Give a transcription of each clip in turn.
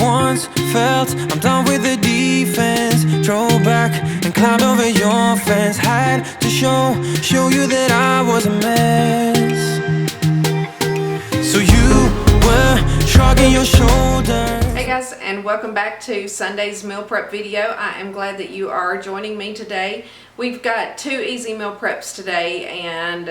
once felt I'm done with the defense. Drove back and climbed over your fence. Had to show you that I was a mess. So you were shrugging your shoulders. Hey guys, and welcome back to Sunday's meal prep video. I am glad that you are joining me today. We've got two easy meal preps today, and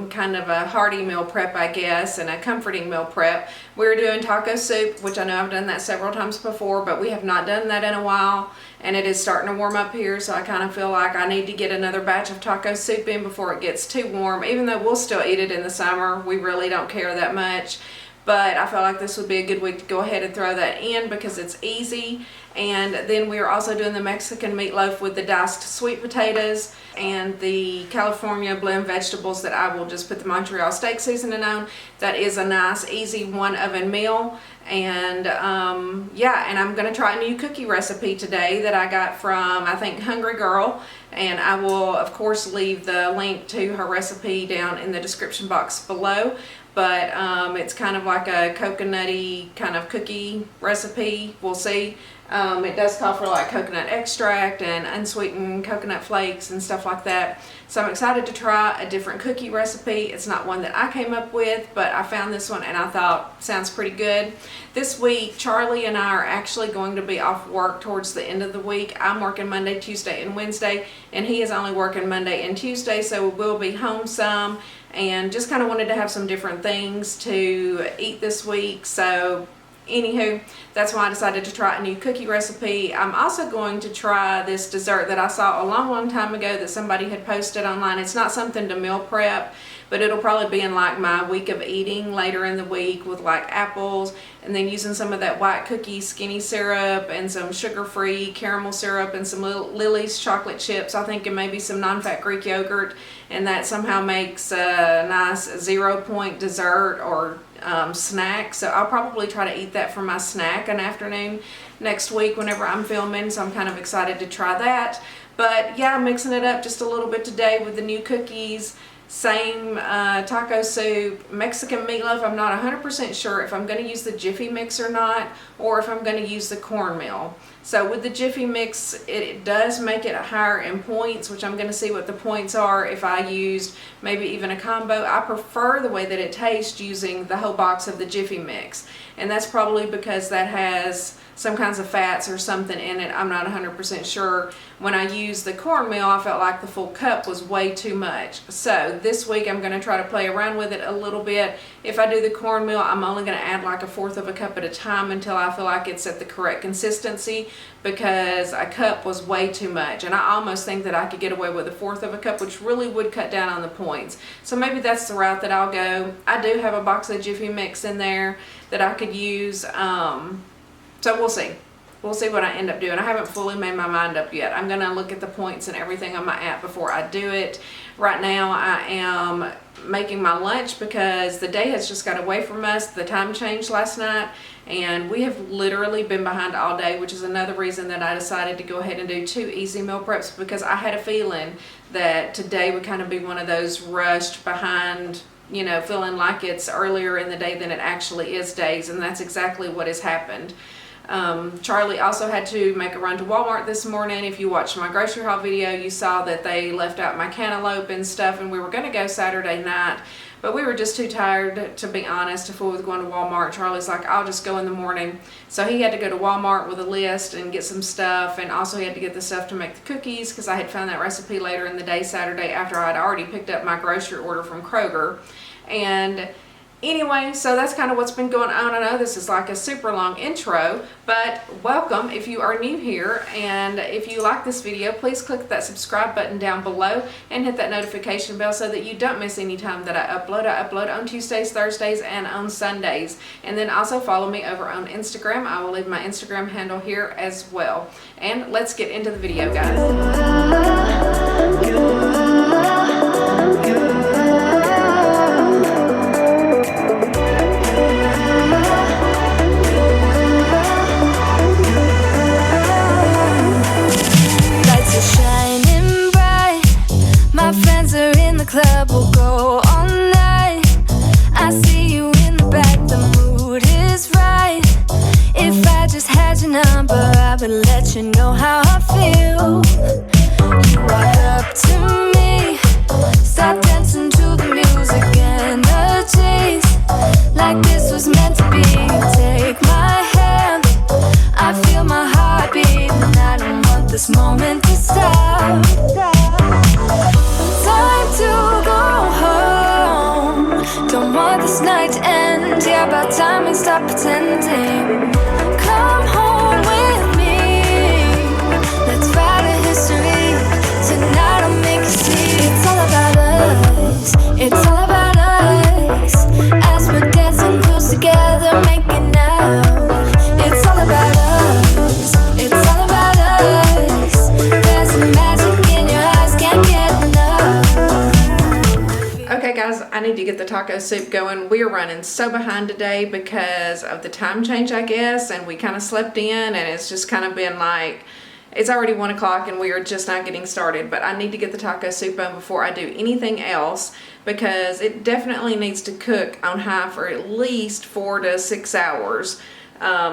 kind of a hearty meal prep, I guess, and a comforting meal prep. We're doing taco soup, which I know I've done that several times before, but we have not done that in a while, and it is starting to warm up here, so I kind of feel like I need to get another batch of taco soup in before it gets too warm. Even though we'll still eat it in the summer, we really don't care that much. But I felt like this would be a good week to go ahead and throw that in because it's easy. And then we are also doing the Mexican meatloaf with the diced sweet potatoes and the California blend vegetables that I will just put the Montreal steak seasoning on. That is a nice, easy one oven meal. And yeah, and I'm going to try a new cookie recipe today that I got from, I think, Hungry Girl. And I will, of course, leave the link to her recipe down in the description box below. But it's kind of like a coconutty kind of cookie recipe. We'll see. It does call for like coconut extract and unsweetened coconut flakes and stuff like that. So I'm excited to try a different cookie recipe. It's not one that I came up with, but I found this one and I thought sounds pretty good. This week, Charlie and I are actually going to be off work towards the end of the week. I'm working Monday, Tuesday, and Wednesday, and he is only working Monday and Tuesday, so we'll be home some. And just kind of wanted to have some different things to eat this week. So anywho, that's why I decided to try a new cookie recipe. I'm also going to try this dessert that I saw a long time ago that somebody had posted online. It's not something to meal prep, but it'll probably be in like my week of eating later in the week with like apples, and then using some of that white cookie skinny syrup and some sugar-free caramel syrup and some Lily's chocolate chips, I think, and maybe some non-fat Greek yogurt, and that somehow makes a nice 0-point dessert or snack. So I'll probably try to eat that for my snack an afternoon next week whenever I'm filming, so I'm kind of excited to try that. But yeah, I'm mixing it up just a little bit today with the new cookies. Same taco soup, Mexican meatloaf. I'm not 100% sure if I'm going to use the Jiffy mix or not, or if I'm going to use the cornmeal. So with the Jiffy mix, it does make it higher in points, which I'm going to see what the points are if I used maybe even a combo. I prefer the way that it tastes using the whole box of the Jiffy mix, and that's probably because that has some kinds of fats or something in it. I'm not 100% sure. When I used the cornmeal, I felt like the full cup was way too much. So this week I'm going to try to play around with it a little bit. If I do the cornmeal, I'm only going to add like 1/4 of a cup at a time until I feel like it's at the correct consistency, because a cup was way too much. And I almost think that I could get away with 1/4 of a cup, which really would cut down on the points. So maybe that's the route that I'll go. I do have a box of Jiffy mix in there that I could use. So we'll see. We'll see what I end up doing. I haven't fully made my mind up yet. I'm going to look at the points and everything on my app before I do it. Right now I am making my lunch because the day has just got away from us. The time changed last night, and we have literally been behind all day, which is another reason that I decided to go ahead and do two easy meal preps, because I had a feeling that today would kind of be one of those rushed behind, you know, feeling like it's earlier in the day than it actually is days, and that's exactly what has happened. Charlie also had to make a run to Walmart this morning. If you watched my grocery haul video, you saw that they left out my cantaloupe and stuff, and we were going to go Saturday night, but we were just too tired, to be honest, to fool with going to Walmart. Charlie's like, I'll just go in the morning. So he had to go to Walmart with a list and get some stuff, and also he had to get the stuff to make the cookies, because I had found that recipe later in the day Saturday after I'd already picked up my grocery order from Kroger. And anyway, so that's kind of what's been going on. I know this is like a super long intro, but welcome if you are new here. And if you like this video, please click that subscribe button down below and hit that notification bell so that you don't miss any time that I upload. I upload on Tuesdays, Thursdays, and on Sundays. And then also follow me over on Instagram. I will leave my Instagram handle here as well. And let's get into the video, guys. Club will go all night. I see you in the back, the mood is right. If I care about time and stop pretending. Come home with me. Let's write a history. Tonight I'll make you see. It's all about us. It's all about us. As we're dancing close together, making out. It's all about us. It's all about us. There's some magic in your eyes, can't get enough. Okay guys, I need to get the taco soup going. We are running so behind today because of the time change, I guess, and we kind of slept in, and it's just kind of been like, it's already 1 o'clock and we are just not getting started. But I need to get the taco soup on before I do anything else, because it definitely needs to cook on high for at least 4 to 6 hours.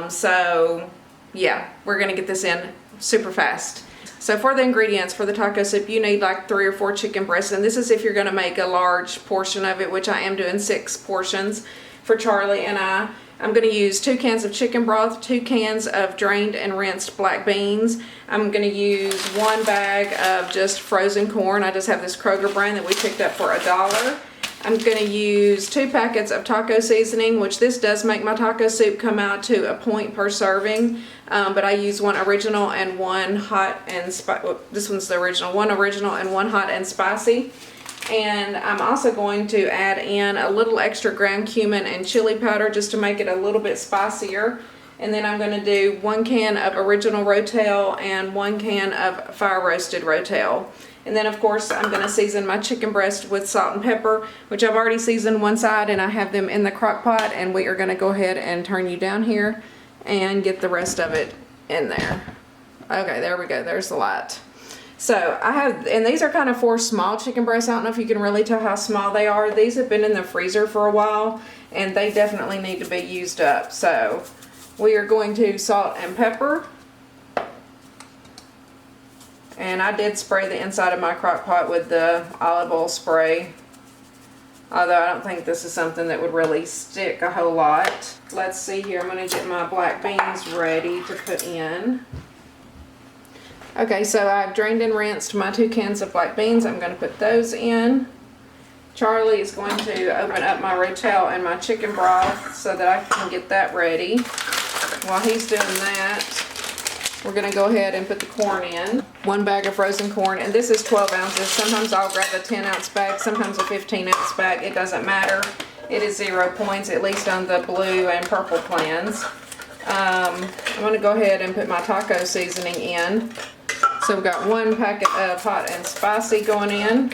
So yeah, we're gonna get this in super fast. So for the ingredients for the taco soup, you need like 3 or 4 chicken breasts, and this is if you're gonna make a large portion of it, which I am doing 6 portions for Charlie and I. I'm gonna use 2 cans of chicken broth, 2 cans of drained and rinsed black beans. I'm gonna use 1 bag of just frozen corn. I just have this Kroger brand that we picked up for $1. I'm gonna use 2 packets of taco seasoning, which this does make my taco soup come out to a point per serving. But I use 1 original and 1 hot and this one's the original. 1 original and 1 hot and spicy. And I'm also going to add in a little extra ground cumin and chili powder just to make it a little bit spicier. And then I'm going to do 1 can of original rotel and 1 can of fire roasted rotel. And then of course I'm going to season my chicken breast with salt and pepper, which I've already seasoned one side, and I have them in the crock pot, and we are going to go ahead and turn you down here and get the rest of it in there. Okay, there we go. There's the light. So I have, and these are kind of 4 small chicken breasts. I don't know if you can really tell how small they are. These have been in the freezer for a while, and they definitely need to be used up. So we are going to salt and pepper. And I did spray the inside of my crock pot with the olive oil spray, although I don't think this is something that would really stick a whole lot. Let's see here. I'm going to get my black beans ready to put in. Okay, so I've drained and rinsed my 2 cans of black beans. I'm going to put those in. Charlie is going to open up my rotel and my chicken broth so that I can get that ready. While he's doing that, we're going to go ahead and put the corn in. 1 bag of frozen corn, and this is 12 ounces. Sometimes I'll grab a 10-ounce bag, sometimes a 15-ounce bag. It doesn't matter. It is 0 points, at least on the blue and purple plans. I'm going to go ahead and put my taco seasoning in. So we've got 1 packet of hot and spicy going in.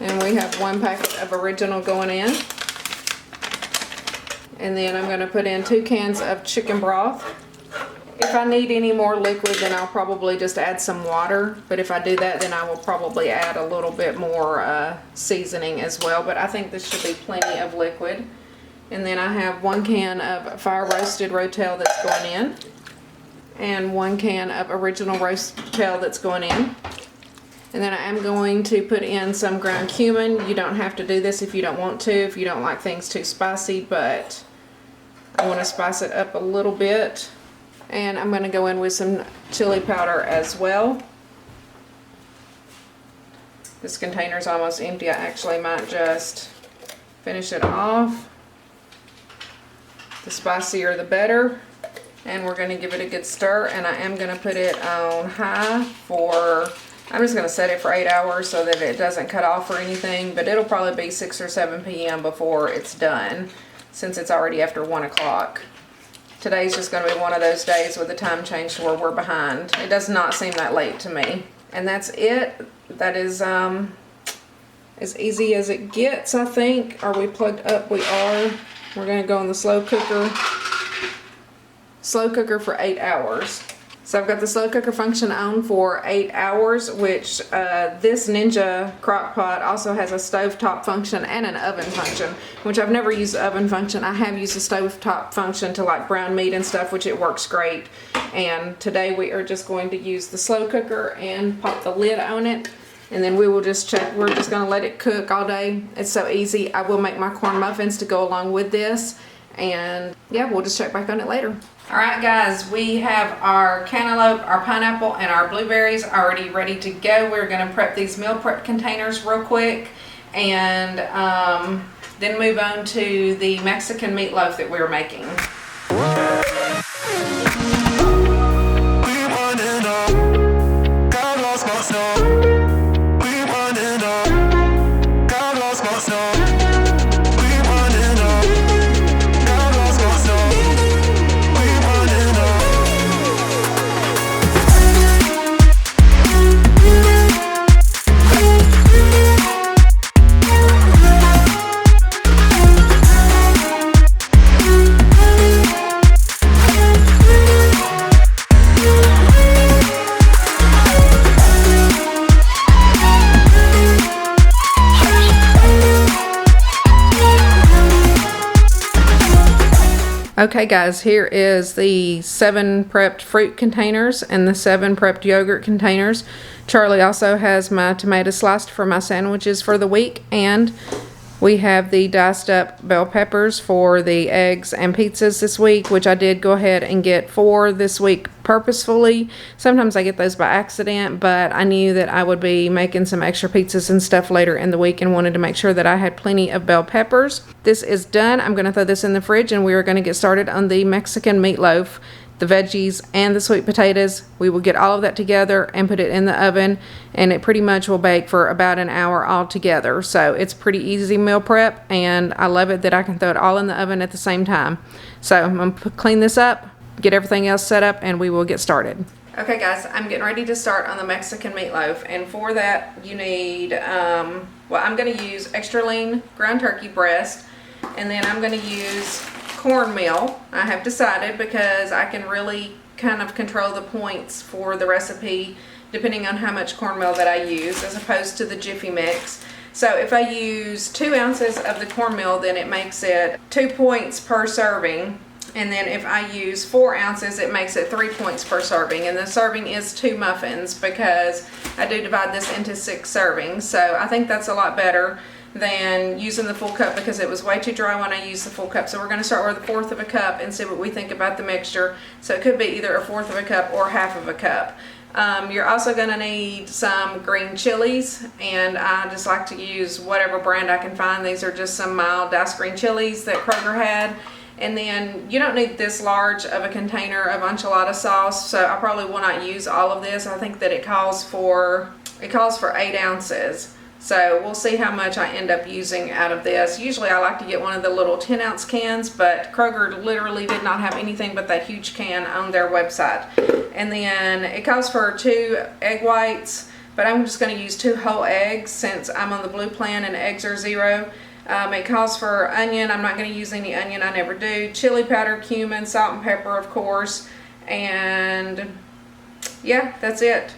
And we have 1 packet of original going in. And then I'm going to put in 2 cans of chicken broth. If I need any more liquid, then I'll probably just add some water. But if I do that, then I will probably add a little bit more seasoning as well. But I think this should be plenty of liquid. And then I have 1 can of fire roasted rotel that's going in. And 1 can of original rotel that's going in. And then I am going to put in some ground cumin. You don't have to do this if you don't want to, if you don't like things too spicy, but I want to spice it up a little bit. And I'm going to go in with some chili powder as well. This container's almost empty. I actually might just finish it off. The spicier the better. And we're going to give it a good stir, and I am going to put it on high for, I'm just going to set it for 8 hours so that it doesn't cut off or anything, but it'll probably be 6 or 7 p.m. before it's done, since it's already after 1 o'clock. Today's just going to be one of those days with the time change to where we're behind. It does not seem that late to me. And that's it. That is as easy as it gets, I think. Are we plugged up? We are. We're going to go in the slow cooker. Slow cooker for 8 hours. So I've got the slow cooker function on for 8 hours, which this Ninja crock pot also has a stovetop function and an oven function, which I've never used the oven function. I have used the stovetop function to like brown meat and stuff, which it works great. And today we are just going to use the slow cooker and pop the lid on it. And then we will just check, we're just gonna let it cook all day. It's so easy. I will make my corn muffins to go along with this. And yeah, we'll just check back on it later. Alright guys, we have our cantaloupe, our pineapple, and our blueberries already ready to go. We're going to prep these meal prep containers real quick. And then move on to the Mexican meatloaf that we're making. Okay guys, here is the 7 prepped fruit containers and the 7 prepped yogurt containers. Charlie also has my tomato sliced for my sandwiches for the week, and we have the diced up bell peppers for the eggs and pizzas this week, which I did go ahead and get 4 this week purposefully. Sometimes I get those by accident, but I knew that I would be making some extra pizzas and stuff later in the week and wanted to make sure that I had plenty of bell peppers. This is done. I'm going to throw this in the fridge and we are going to get started on the Mexican meatloaf, the veggies, and the sweet potatoes. We will get all of that together and put it in the oven, and it pretty much will bake for about an hour all together. So it's pretty easy meal prep, and I love it that I can throw it all in the oven at the same time. So I'm going to clean this up, get everything else set up, and we will get started. Okay guys, I'm getting ready to start on the Mexican meatloaf, and for that you need, well, I'm going to use extra lean ground turkey breast, and then I'm going to use cornmeal. I have decided, because I can really kind of control the points for the recipe depending on how much cornmeal that I use, as opposed to the Jiffy mix. So if I use 2 ounces of the cornmeal, then it makes it 2 points per serving. And then if I use 4 ounces, it makes it 3 points per serving. And the serving is 2 muffins, because I do divide this into 6 servings. So I think that's a lot better than using the full cup, because it was way too dry when I used the full cup. So we're going to start with 1/4 of a cup and see what we think about the mixture. So it could be either 1/4 of a cup or 1/2 of a cup. You're also going to need some green chilies, and I just like to use whatever brand I can find. These are just some mild diced green chilies that Kroger had. And then you don't need this large of a container of enchilada sauce, so I probably will not use all of this. I think that it calls for 8 ounces. So we'll see how much I end up using out of this. Usually I like to get one of the little 10-ounce cans, but Kroger literally did not have anything but that huge can on their website. And then it calls for 2 egg whites, but I'm just going to use 2 whole eggs since I'm on the blue plan and eggs are 0. It calls for onion. I'm not going to use any onion. I never do. Chili powder, cumin, salt and pepper, of course. And yeah, that's it.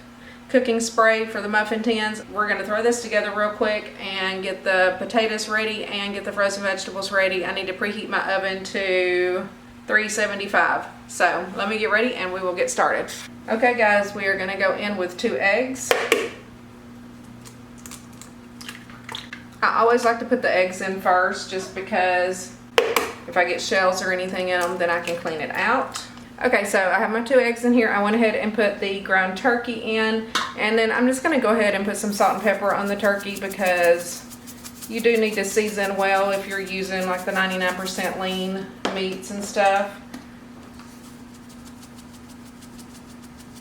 Cooking spray for the muffin tins. We're going to throw this together real quick and get the potatoes ready and get the frozen vegetables ready. I need to preheat my oven to 375. So let me get ready and we will get started. Okay guys, we are going to go in with 2 eggs. I always like to put the eggs in first, just because if I get shells or anything in them, then I can clean it out. Okay, so I have my 2 eggs in here. I went ahead and put the ground turkey in, and then I'm just going to go ahead and put some salt and pepper on the turkey, because you do need to season well if you're using like the 99% lean meats and stuff.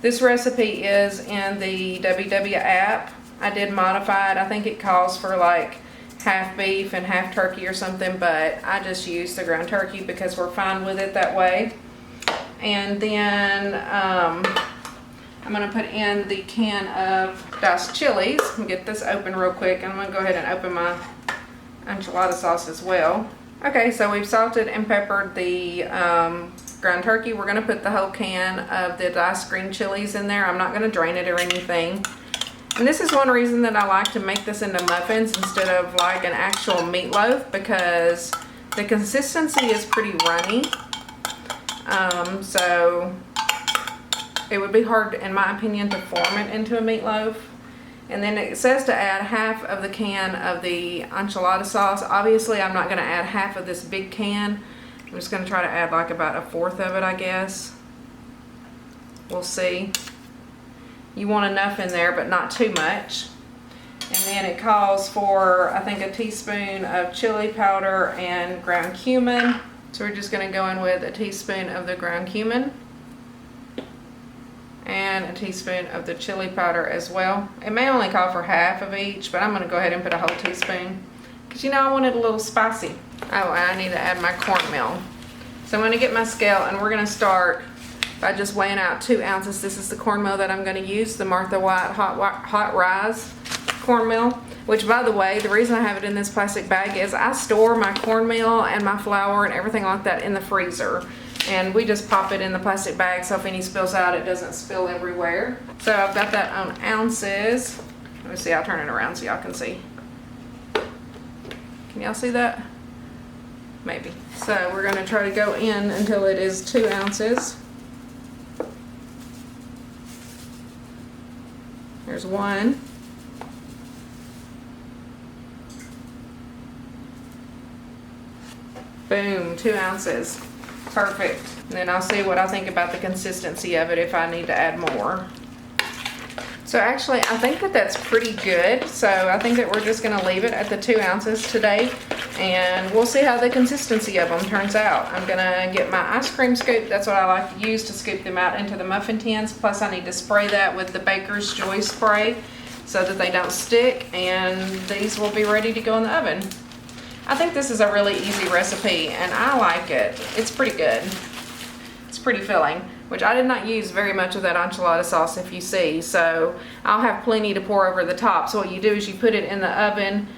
This recipe is in the WW app. I did modify it. I think it calls for like half beef and half turkey or something, but I just used the ground turkey because we're fine with it that way. And then I'm going to put in the can of diced chilies. Let me get this open real quick. I'm going to go ahead and open my enchilada sauce as well. Okay, so we've salted and peppered the ground turkey. We're going to put the whole can of the diced green chilies in there. I'm not going to drain it or anything. And this is one reason that I like to make this into muffins instead of like an actual meatloaf, because the consistency is pretty runny. So it would be hard, in my opinion, to form it into a meatloaf. And then it says to add half of the can of the enchilada sauce. Obviously, I'm not going to add half of this big can. I'm just going to try to add like about 1/4 of it, I guess. We'll see. You want enough in there, but not too much. And then it calls for, I think, a teaspoon of chili powder and ground cumin. So we're just gonna go in with a teaspoon of the ground cumin and a teaspoon of the chili powder as well. It may only call for half of each, but I'm gonna go ahead and put a whole teaspoon because you know I want it a little spicy. Oh, and I need to add my cornmeal. So I'm gonna get my scale and we're gonna start by just weighing out 2 ounces. This is the cornmeal that I'm gonna use, the Martha White Hot Rise cornmeal, which by the way, the reason I have it in this plastic bag is I store my cornmeal and my flour and everything like that in the freezer. And we just pop it in the plastic bag so if any spills out, it doesn't spill everywhere. So I've got that on ounces. Let me see, I'll turn it around so y'all can see. Can y'all see that? Maybe. So we're gonna try to go in until it is 2 ounces. There's 1. Boom, 2 ounces. Perfect. And then I'll see what I think about the consistency of it if I need to add more. So actually, I think that that's pretty good. So I think that we're just gonna leave it at the 2 ounces today and we'll see how the consistency of them turns out. I'm gonna get my ice cream scoop. That's what I like to use to scoop them out into the muffin tins. Plus I need to spray that with the Baker's Joy spray so that they don't stick, and these will be ready to go in the oven. I think this is a really easy recipe and I like it. It's pretty good. It's pretty filling, which I did not use very much of that enchilada sauce if you see, so I'll have plenty to pour over the top. So what you do is you put it in the oven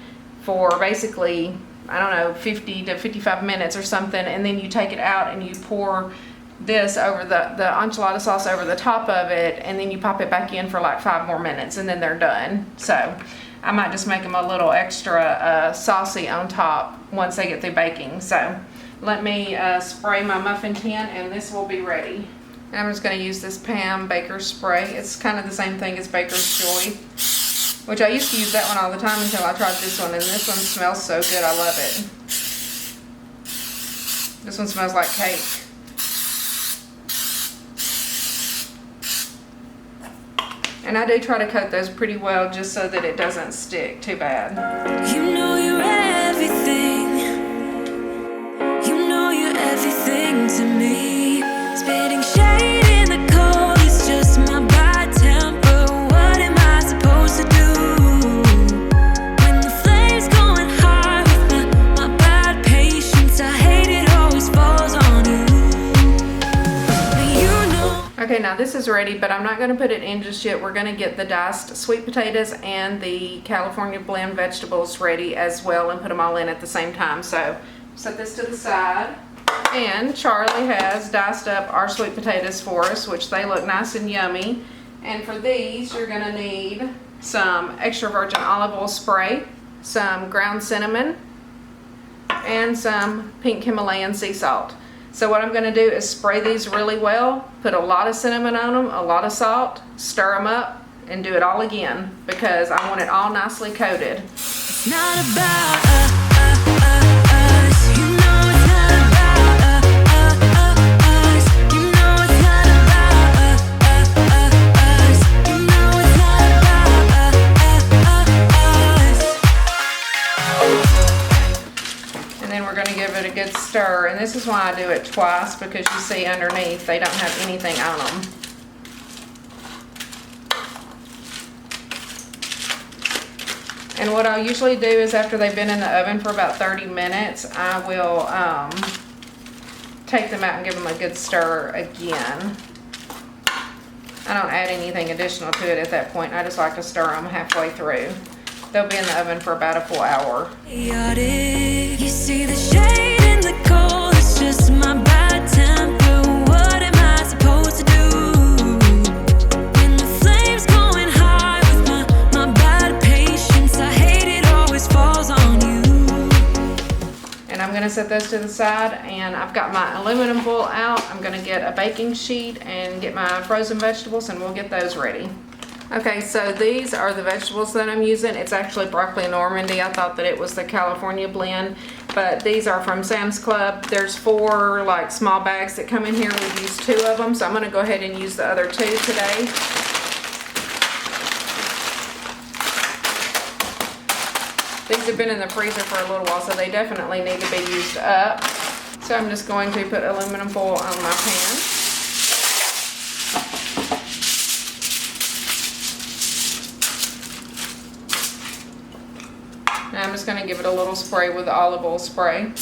for basically, I don't know, 50 to 55 minutes or something, and then you take it out and you pour this over the enchilada sauce over the top of it, and then you pop it back in for like 5 more minutes and then they're done. So I might just make them a little extra saucy on top once they get through baking. So let me spray my muffin tin and this will be ready. And I'm just going to use this Pam Baker's spray. It's kind of the same thing as Baker's Joy, which I used to use that one all the time until I tried this one, and this one smells so good. I love it. This one smells like cake. And I do try to coat those pretty well just so that it doesn't stick too bad. You know you're everything. You know you're everything to me. Spitting shade in the cold, it's just my bad temper. What am I supposed to do? When the flame's going high with my bad patience, I hate it always falls on you. But you know. Okay, now this is ready, but I'm not going to put it in just yet. We're going to get the diced sweet potatoes and the California blend vegetables ready as well and put them all in at the same time. So set this to the side. And Charlie has diced up our sweet potatoes for us, which they look nice and yummy. And for these, you're going to need some extra virgin olive oil spray, some ground cinnamon, and some pink Himalayan sea salt. So what I'm going to do is spray these really well, put a lot of cinnamon on them, a lot of salt, stir them up, and do it all again because I want it all nicely coated. It's not about us. You know it's not about us. You know it's not about us. You know it's not about us. And then we're going to give it a good stir. And this is why I do it twice, because you see underneath they don't have anything on them. And what I'll usually do is after they've been in the oven for about 30 minutes, I will take them out and give them a good stir again. I don't add anything additional to it at that point. I just like to stir them halfway through. They'll be in the oven for about a full hour. Chaotic. You see the shade in the cold, it's just my bad temper. What am I supposed to do? When the flame's going high with my bad patience, I hate it always falls on you. And I'm gonna set those to the side, and I've got my aluminum foil out. I'm gonna get a baking sheet and get my frozen vegetables, and we'll get those ready. Okay, so these are the vegetables that I'm using. It's actually broccoli Normandy. I thought that it was the California blend, but these are from Sam's Club. There's 4 like small bags that come in here. We've used 2 of them, so I'm gonna go ahead and use the other 2 today. have been in the freezer for a little while, so they definitely need to be used up. So I'm just going to put aluminum foil on my pan. Now I'm just going to give it a little spray with olive oil spray.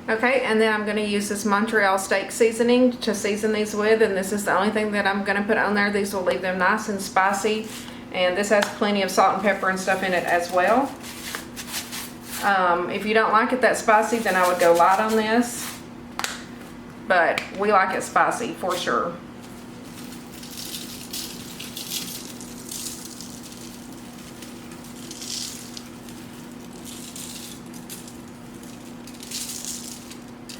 Okay, and then I'm going to use this Montreal steak seasoning to season these with, and this is the only thing that I'm going to put on there. These will leave them nice and spicy, and this has plenty of salt and pepper and stuff in it as well. If you don't like it that spicy, then I would go light on this, but we like it spicy for sure.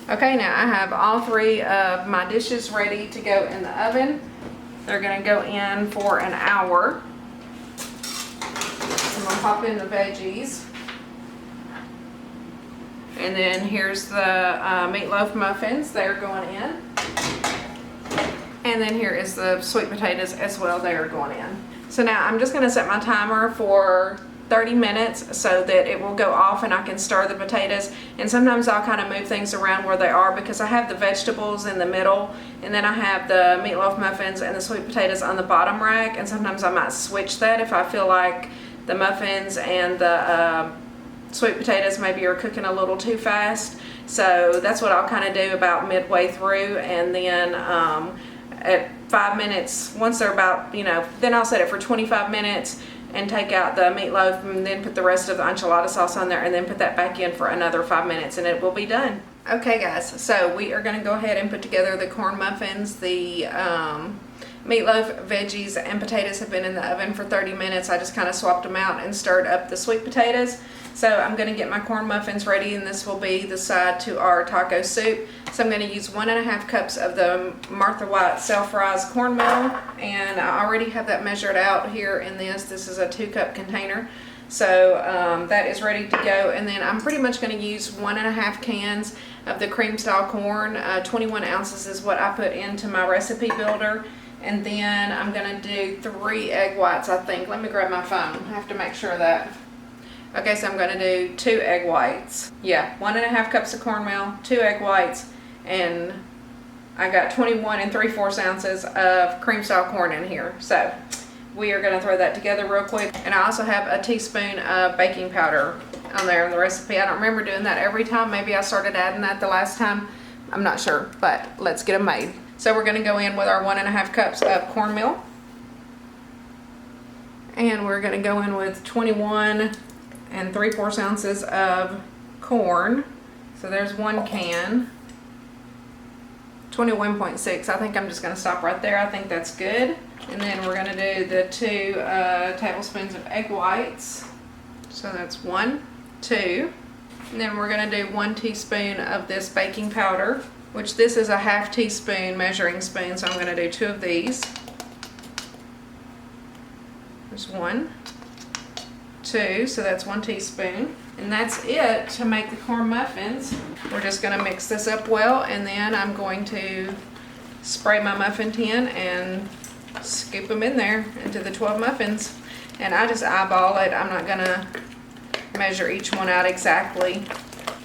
Okay, now I have all three of my dishes ready to go in the oven. They're going to go in for an hour. I'm going to pop in the veggies. And then here's the meatloaf muffins. They're going in. And then here is the sweet potatoes as well. They are going in. So now I'm just going to set my timer for 30 minutes so that it will go off and I can stir the potatoes. And sometimes I'll kind of move things around where they are because I have the vegetables in the middle and then I have the meatloaf muffins and the sweet potatoes on the bottom rack, and sometimes I might switch that if I feel like the muffins and the sweet potatoes maybe are cooking a little too fast. So that's what I'll kind of do about midway through, and then at 5 minutes, once they're about, then I'll set it for 25 minutes and take out the meatloaf and then put the rest of the enchilada sauce on there and then put that back in for another 5 minutes and it will be done. Okay guys, so we are going to go ahead and put together the corn muffins. The meatloaf, veggies, and potatoes have been in the oven for 30 minutes. I just kind of swapped them out and stirred up the sweet potatoes. So I'm going to get my corn muffins ready, and this will be the side to our taco soup. So I'm going to use 1.5 cups of the Martha White self-rise cornmeal, and I already have that measured out here in this. This is a 2-cup container. So that is ready to go, and then I'm pretty much going to use 1.5 cans of the cream style corn. 21 ounces is what I put into my recipe builder. And then I'm going to do 3 egg whites, I think. Let me grab my phone. I have to make sure of that. Okay, so I'm going to do 2 egg whites. Yeah, 1.5 cups of cornmeal, 2 egg whites, and I got 21 3/4 ounces of cream style corn in here. So we are going to throw that together real quick. And I also have a teaspoon of baking powder on there in the recipe. I don't remember doing that every time. Maybe I started adding that the last time. I'm not sure, but let's get them made. So we're going to go in with our 1.5 cups of cornmeal. And we're going to go in with 21 3/4 ounces of corn. So there's 1 can. 21.6. I think I'm just going to stop right there. I think that's good. And then we're going to do the 2 tablespoons of egg whites. So that's 1, 2. And then we're going to do 1 teaspoon of this baking powder, which this is a 1/2 teaspoon measuring spoon. So I'm going to do 2 of these. There's 1, 2, so that's 1 teaspoon. And that's it to make the corn muffins. We're just going to mix this up well, and then I'm going to spray my muffin tin and scoop them in there into the 12 muffins. And I just eyeball it. I'm not going to measure each one out exactly.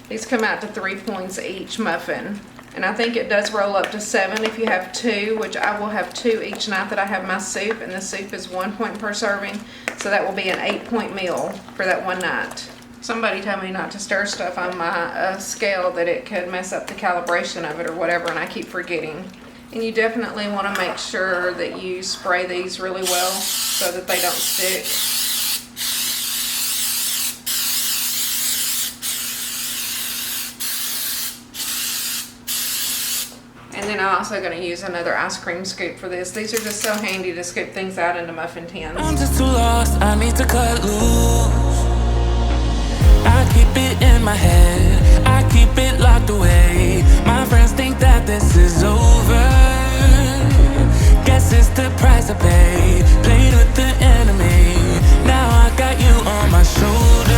These come out to 3 points each muffin. And I think it does roll up to 7 if you have 2, which I will have 2 each night that I have my soup, and the soup is 1 point per serving. So that will be an 8-point meal for that one night. Somebody told me not to stir stuff on my scale, that it could mess up the calibration of it or whatever, and I keep forgetting. And you definitely want to make sure that you spray these really well so that they don't stick. And then I'm also going to use another ice cream scoop for this. These are just so handy to scoop things out into muffin tins. I'm just too lost, I need to cut loose. keep it in my head, I keep it locked away. My friends think that this is over. Guess it's the price I pay. Played with the enemy. Now I got you on my shoulders.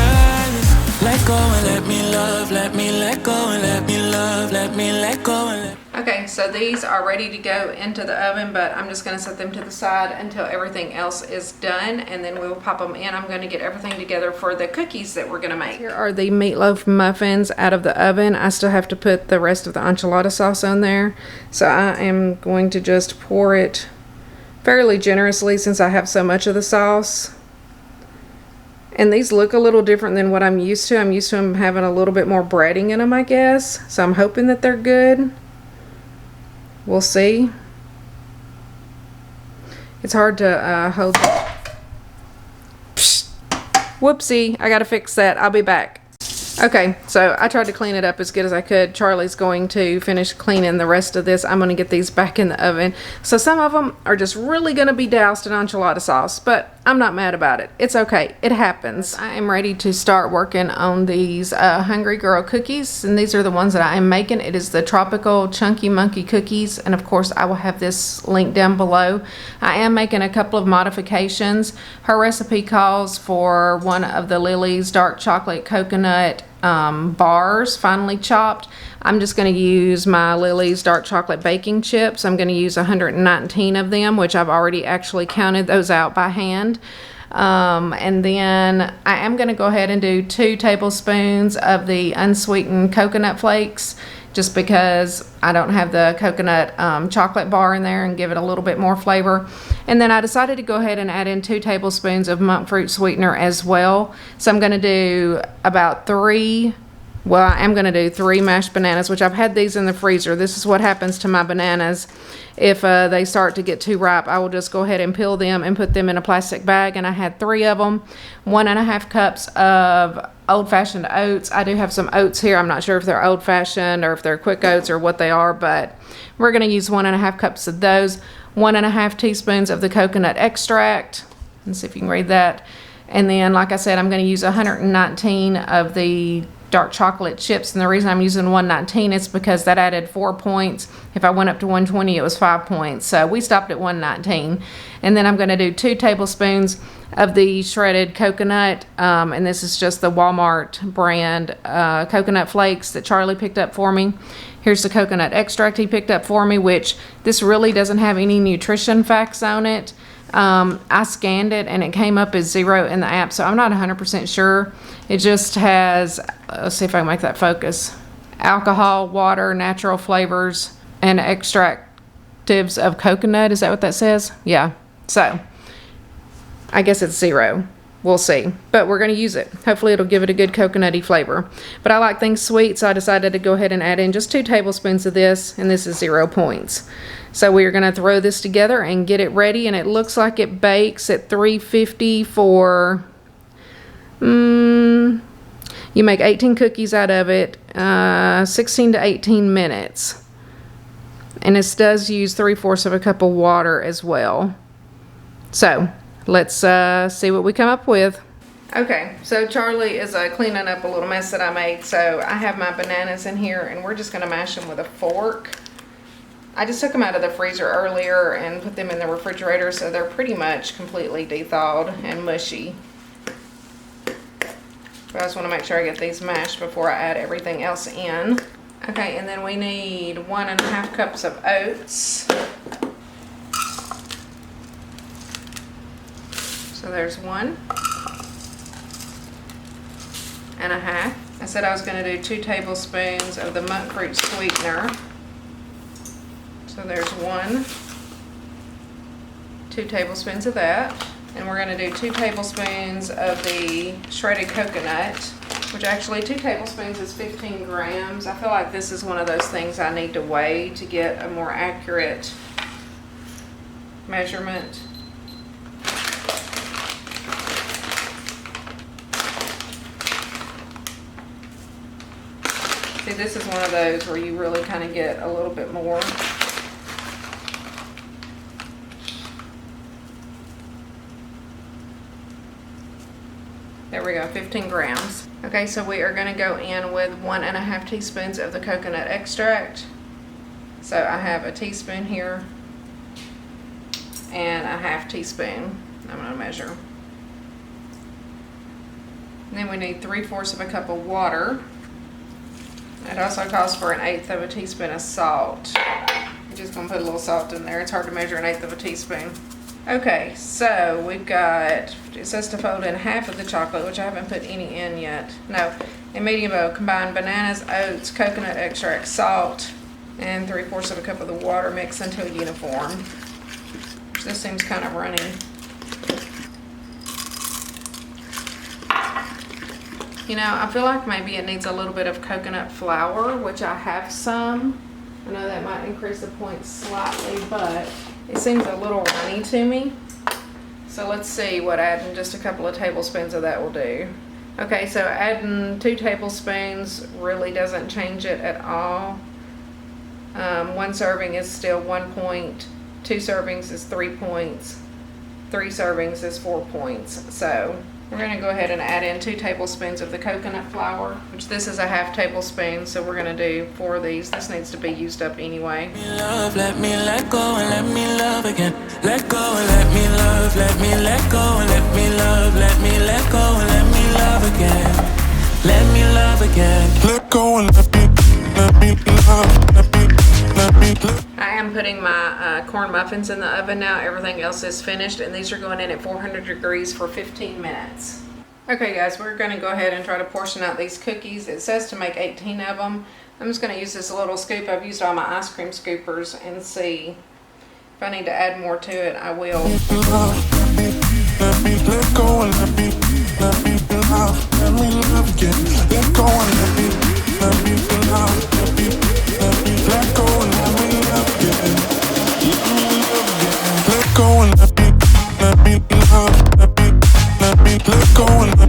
Let go and let me love. Let me let go and let me love. Let me let go and let. Okay, so these are ready to go into the oven, but I'm just going to set them to the side until everything else is done, and then we will pop them in. I'm going to get everything together for the cookies that we're going to make. Here are the meatloaf muffins out of the oven. I still have to put the rest of the enchilada sauce on there, so I am going to just pour it fairly generously since I have so much of the sauce. And these look a little different than what I'm used to. I'm used to them having a little bit more breading in them, I guess, so I'm hoping that they're good. We'll see. It's hard to hold. Psst. Whoopsie, I gotta fix that. I'll be back. Okay, so I tried to clean it up as good as I could. Charlie's going to finish cleaning the rest of this. I'm going to get these back in the oven. So some of them are just really going to be doused in enchilada sauce, but I'm not mad about it. It's okay. It happens. I am ready to start working on these Hungry Girl cookies, and these are the ones that I am making. It is the Tropical Chunky Monkey cookies, and of course I will have this link down below. I am making a couple of modifications. Her recipe calls for one of the Lily's dark chocolate coconut bars finely chopped. I'm just going to use my Lily's dark chocolate baking chips. I'm going to use 119 of them, which I've already actually counted those out by hand. And then I am going to go ahead and do 2 tablespoons of the unsweetened coconut flakes, just because I don't have the coconut chocolate bar in there, and give it a little bit more flavor. And then I decided to go ahead and add in 2 tablespoons of monk fruit sweetener as well. So I'm going to do about 3, well, I am going to do 3 mashed bananas, which I've had these in the freezer. This is what happens to my bananas. If they start to get too ripe, I will just go ahead and peel them and put them in a plastic bag. And I had 3 of them, 1.5 cups of old-fashioned oats. I do have some oats here. I'm not sure if they're old-fashioned or if they're quick oats or what they are, but we're going to use 1.5 cups of those, 1.5 teaspoons of the coconut extract. Let's see if you can read that. And then, like I said, I'm going to use 119 of the dark chocolate chips, and the reason I'm using 119 is because that added 4 points. If I went up to 120, it was 5 points. So we stopped at 119. And then I'm going to do 2 tablespoons of the shredded coconut, and this is just the Walmart brand coconut flakes that Charlie picked up for me. Here's the coconut extract he picked up for me, which this really doesn't have any nutrition facts on it. I scanned it and it came up as 0 in the app, so I'm not 100% sure. It just has, let's see if I can make that focus, alcohol, water, natural flavors, and extractives of coconut. Is that what that says? Yeah. So I guess it's 0. We'll see. But we're going to use it. Hopefully it'll give it a good coconutty flavor. But I like things sweet, so I decided to go ahead and add in just 2 tablespoons of this, and this is 0 points. So we are going to throw this together and get it ready, and it looks like it bakes at 350 for, you make 18 cookies out of it, 16 to 18 minutes. And this does use 3/4 of a cup of water as well. So let's see what we come up with. Okay, so Charlie is cleaning up a little mess that I made. So I have my bananas in here, and we're just going to mash them with a fork. I just took them out of the freezer earlier and put them in the refrigerator, so they're pretty much completely de-thawed and mushy. But I just want to make sure I get these mashed before I add everything else in. Okay, and then we need 1.5 cups of oats. So there's 1.5. I said I was going to do 2 tablespoons of the monk fruit sweetener. So there's 2 tablespoons of that. And we're going to do 2 tablespoons of the shredded coconut, which actually 2 tablespoons is 15 grams. I feel like this is one of those things I need to weigh to get a more accurate measurement. See, this is one of those where you really kind of get a little bit more. There we go, 15 grams. Okay, so we are gonna go in with 1.5 teaspoons of the coconut extract. So I have a teaspoon here and a half teaspoon. I'm gonna measure. And then we need 3/4 of a cup of water. It also calls for 1/8 of a teaspoon of salt. I'm just gonna put a little salt in there. It's hard to measure 1/8 of a teaspoon. Okay, so we've got, it says to fold in half of the chocolate, which I haven't put any in yet. No, in medium bowl, combine bananas, oats, coconut extract, salt, and 3/4 of a cup of the water. Mix until uniform. This seems kind of runny. You know, I feel like maybe it needs a little bit of coconut flour, which I have some. I know that might increase the points slightly, but it seems a little runny to me. So let's see what adding just a couple of tablespoons of that will do. Okay, so adding 2 tablespoons really doesn't change it at all. 1 serving is still 1 point, 2 servings is 3 points, 3 servings is 4 points. So we're going to go ahead and add in 2 tablespoons of the coconut flour, which this is a half tablespoon, so we're going to do 4 of these. This needs to be used up anyway. Let me let go and let me love again. Let go and let me love, let me let go and let me love, let me let go and let me love again. Let me love again. Let go and let me love, let me love. I am putting my corn muffins in the oven now. Everything else is finished, and these are going in at 400 degrees for 15 minutes. Okay guys, we're going to go ahead and try to portion out these cookies. It says to make 18 of them. I'm just going to use this little scoop. I've used all my ice cream scoopers, and see if I need to add more to it, I will. Let me let go and let me love again. Let go and let me love, let me let go and let me love again. Let go and let me love, let me let go and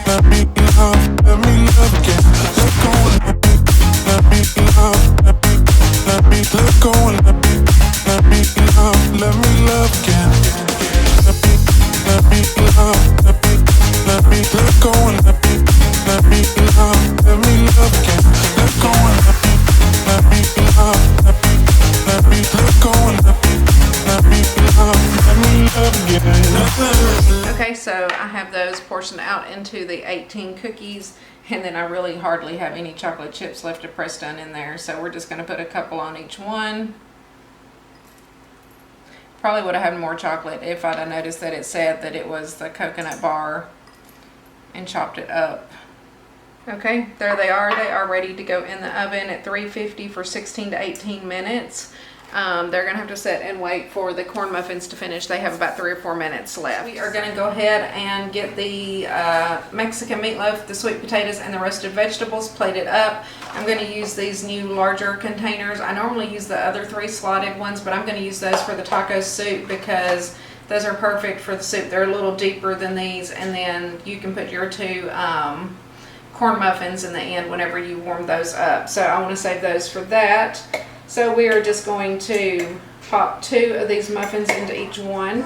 let me love again. Let go and let me love, let me let go and let me love again. Let me love, let me let go and let me love again. Let go and let me love, let me let go and let me love again. Okay, so I have those portioned out into the 18 cookies, and then I really hardly have any chocolate chips left to press down in there, so we're just going to put a couple on each one. Probably would have had more chocolate if I'd have noticed that it said that it was the coconut bar and chopped it up. Okay, there they are. They are ready to go in the oven at 350 for 16 to 18 minutes. They're going to have to sit and wait for the corn muffins to finish. They have about 3 or 4 minutes left. We are going to go ahead and get the Mexican meatloaf, the sweet potatoes, and the roasted vegetables plated up. I'm going to use these new larger containers. I normally use the other 3 slotted ones, but I'm going to use those for the taco soup because those are perfect for the soup. They're a little deeper than these, and then you can put your 2 corn muffins in the end whenever you warm those up. So I want to save those for that. So we are just going to pop 2 of these muffins into each one.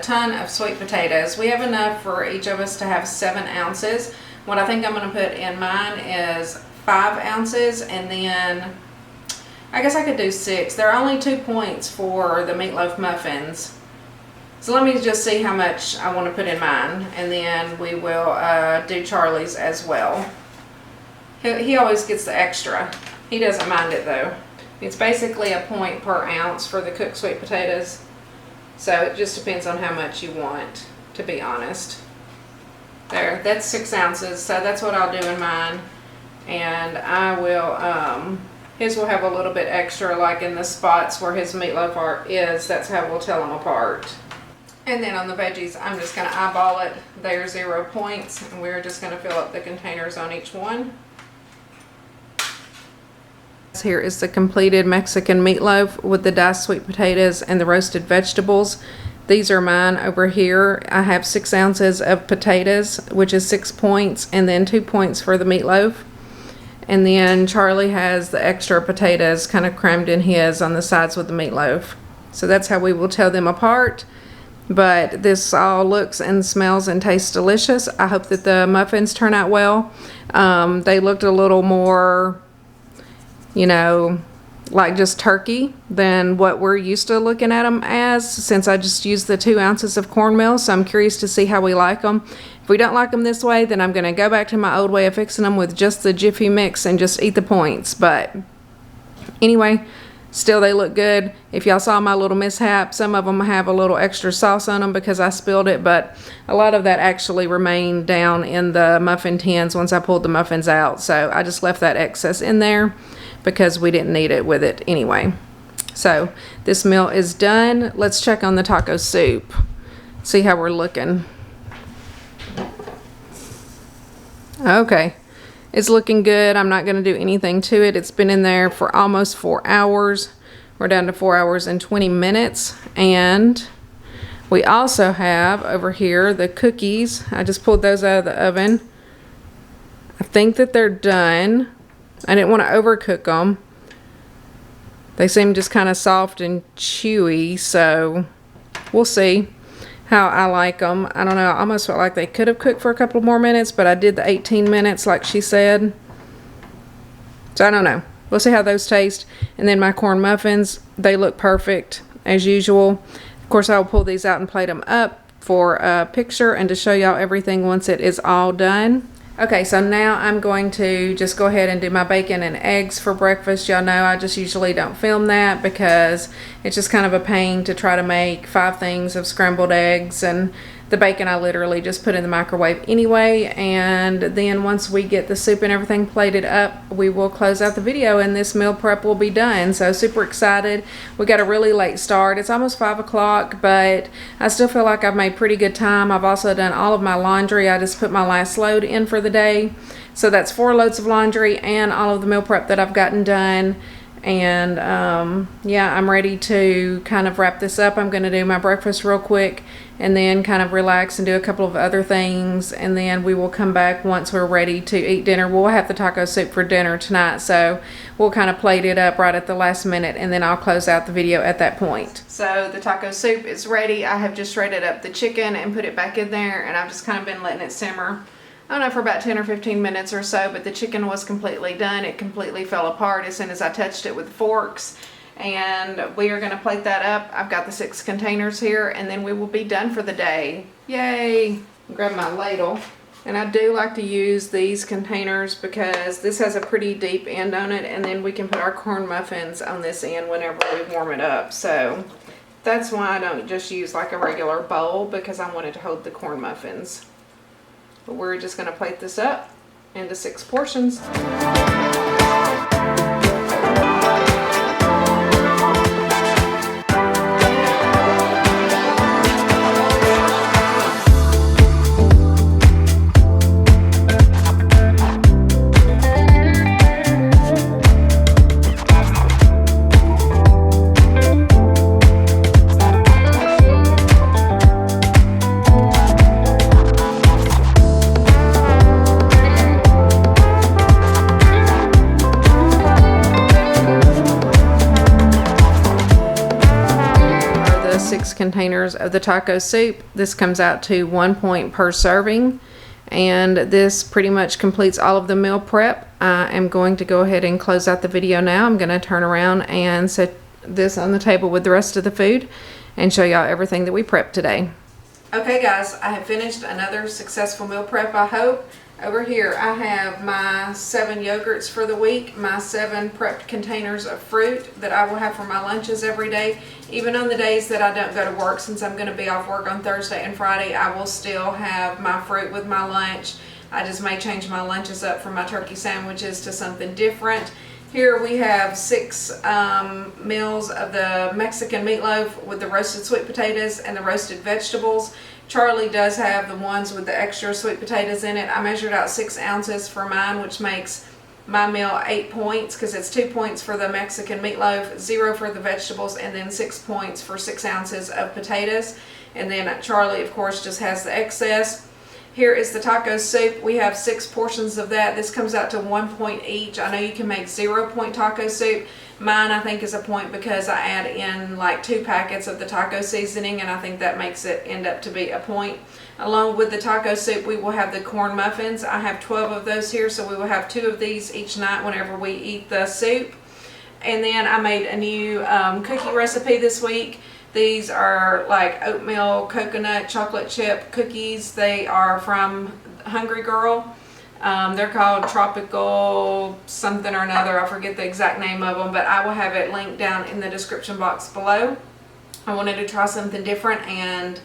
Ton of sweet potatoes. We have enough for each of us to have 7 ounces. What I think I'm going to put in mine is 5 ounces, and then I guess I could do 6. There are only 2 points for the meatloaf muffins. So let me just see how much I want to put in mine, and then we will do Charlie's as well. He always gets the extra. He doesn't mind it though. It's basically a point per ounce for the cooked sweet potatoes. So it just depends on how much you want, to be honest. There, that's 6 ounces, so that's what I'll do in mine. And I will, his will have a little bit extra, like in the spots where his meatloaf is. That's how we'll tell them apart. And then on the veggies, I'm just going to eyeball it. They're 0 points, and we're just going to fill up the containers on each one. here is the completed Mexican meatloaf with the diced sweet potatoes and the roasted vegetables. These are mine over here. I have 6 ounces of potatoes, which is 6 points, and then 2 points for the meatloaf. And then Charlie has the extra potatoes kind of crammed in his on the sides with the meatloaf. So that's how we will tell them apart. But this all looks and smells and tastes delicious. I hope that the muffins turn out well. They looked a little more, you know, like just turkey than what we're used to looking at them as, since I just used the 2 ounces of cornmeal. So I'm curious to see how we like them. If we don't like them this way, then I'm going to go back to my old way of fixing them with just the Jiffy mix and just eat the points. But anyway, still they look good. If y'all saw my little mishap, some of them have a little extra sauce on them because I spilled it, but a lot of that actually remained down in the muffin tins once I pulled the muffins out. So I just left that excess in there because we didn't need it with it anyway. So this meal is done. Let's check on the taco soup. See how we're looking. Okay, it's looking good. I'm not going to do anything to it. It's been in there for almost 4 hours. We're down to 4 hours and 20 minutes. And we also have over here the cookies. I just pulled those out of the oven. I think that they're done. I didn't want to overcook them. They seem just kind of soft and chewy, so we'll see how I like them. I don't know, I almost felt like they could have cooked for a couple more minutes, but I did the 18 minutes like she said. So I don't know. We'll see how those taste. And then my corn muffins, they look perfect as usual. Of course, I'll pull these out and plate them up for a picture and to show y'all everything once it is all done. Okay, so now I'm going to just go ahead and do my bacon and eggs for breakfast. Y'all know I just usually don't film that because it's just kind of a pain to try to make 5 things of scrambled eggs, and the bacon I literally just put in the microwave anyway. And then once we get the soup and everything plated up, we will close out the video and this meal prep will be done. So super excited. We got a really late start. It's almost 5 o'clock, but I still feel like I've made pretty good time. I've also done all of my laundry. I just put my last load in for the day. So that's 4 loads of laundry and all of the meal prep that I've gotten done. And yeah, I'm ready to kind of wrap this up. I'm going to do my breakfast real quick and then kind of relax and do a couple of other things, and then we will come back once we're ready to eat dinner. We'll have the taco soup for dinner tonight, so we'll kind of plate it up right at the last minute, and then I'll close out the video at that point. So the taco soup is ready. I have just shredded up the chicken and put it back in there, and I've just kind of been letting it simmer, I don't know, for about 10 or 15 minutes or so, but the chicken was completely done. It completely fell apart as soon as I touched it with forks. And we are going to plate that up. I've got the 6 containers here, and then we will be done for the day. Yay! Grab my ladle. And I do like to use these containers because this has a pretty deep end on it, and then we can put our corn muffins on this end whenever we warm it up. So that's why I don't just use like a regular bowl, because I want it to hold the corn muffins. But we're just going to plate this up into 6 portions. Containers of the taco soup. This comes out to 1 point per serving, and this pretty much completes all of the meal prep. I am going to go ahead and close out the video now. I'm going to turn around and set this on the table with the rest of the food and show y'all everything that we prepped today. Okay guys, I have finished another successful meal prep, I hope. Over here I have my 7 yogurts for the week, my 7 prepped containers of fruit that I will have for my lunches every day. Even on the days that I don't go to work, since I'm going to be off work on Thursday and Friday, I will still have my fruit with my lunch. I just may change my lunches up from my turkey sandwiches to something different. Here we have 6 meals of the Mexican meatloaf with the roasted sweet potatoes and the roasted vegetables. Charlie does have the ones with the extra sweet potatoes in it. I measured out 6 ounces for mine, which makes my meal 8 points because it's 2 points for the Mexican meatloaf, 0 for the vegetables, and then 6 points for 6 ounces of potatoes. And then Charlie, of course, just has the excess. Here is the taco soup. We have 6 portions of that. This comes out to 1 point each. I know you can make 0 point taco soup. Mine, I think, is a point because I add in like 2 packets of the taco seasoning, and I think that makes it end up to be a point. Along with the taco soup, we will have the corn muffins. I have 12 of those here, so we will have 2 of these each night whenever we eat the soup. And then I made a new cookie recipe this week. These are like oatmeal coconut chocolate chip cookies. They are from Hungry Girl. They're called Tropical something or another. I forget the exact name of them, but I will have it linked down in the description box below. I wanted to try something different, and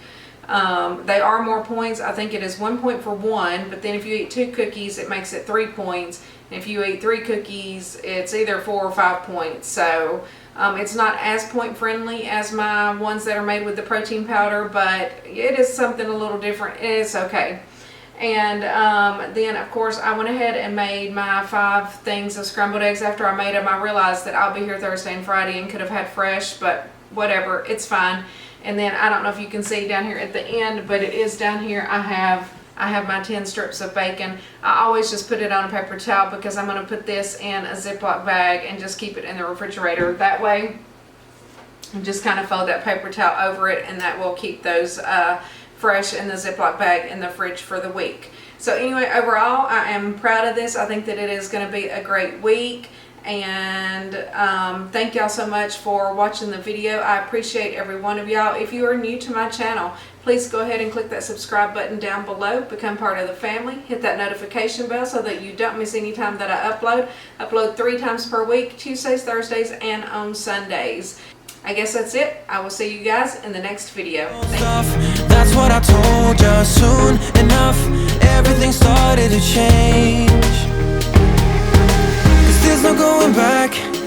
they are more points. I think it is 1 point for one, but then if you eat 2 cookies, it makes it 3 points. And if you eat 3 cookies, it's either 4 or 5 points. So it's not as point friendly as my ones that are made with the protein powder, but it is something a little different. It's okay. And then, of course, I went ahead and made my 5 things of scrambled eggs. After I made them, I realized that I'll be here Thursday and Friday and could have had fresh, but whatever, it's fine. And then I don't know if you can see down here at the end, but it is down here. I have my 10 strips of bacon. I always just put it on a paper towel because I'm going to put this in a Ziploc bag and just keep it in the refrigerator. That way, and just kind of fold that paper towel over it, and that will keep those fresh in the Ziploc bag in the fridge for the week. So anyway, overall, I am proud of this. I think that it is going to be a great week. And thank y'all so much for watching the video. I appreciate every one of y'all. If you are new to my channel, please go ahead and click that subscribe button down below. Become part of the family. Hit that notification bell so that you don't miss any time that I upload. Upload 3 times per week, Tuesdays, Thursdays, and on Sundays. I guess that's it. I will see you guys in the next video. That's what I told you. Soon enough, everything started to change. There's no going back.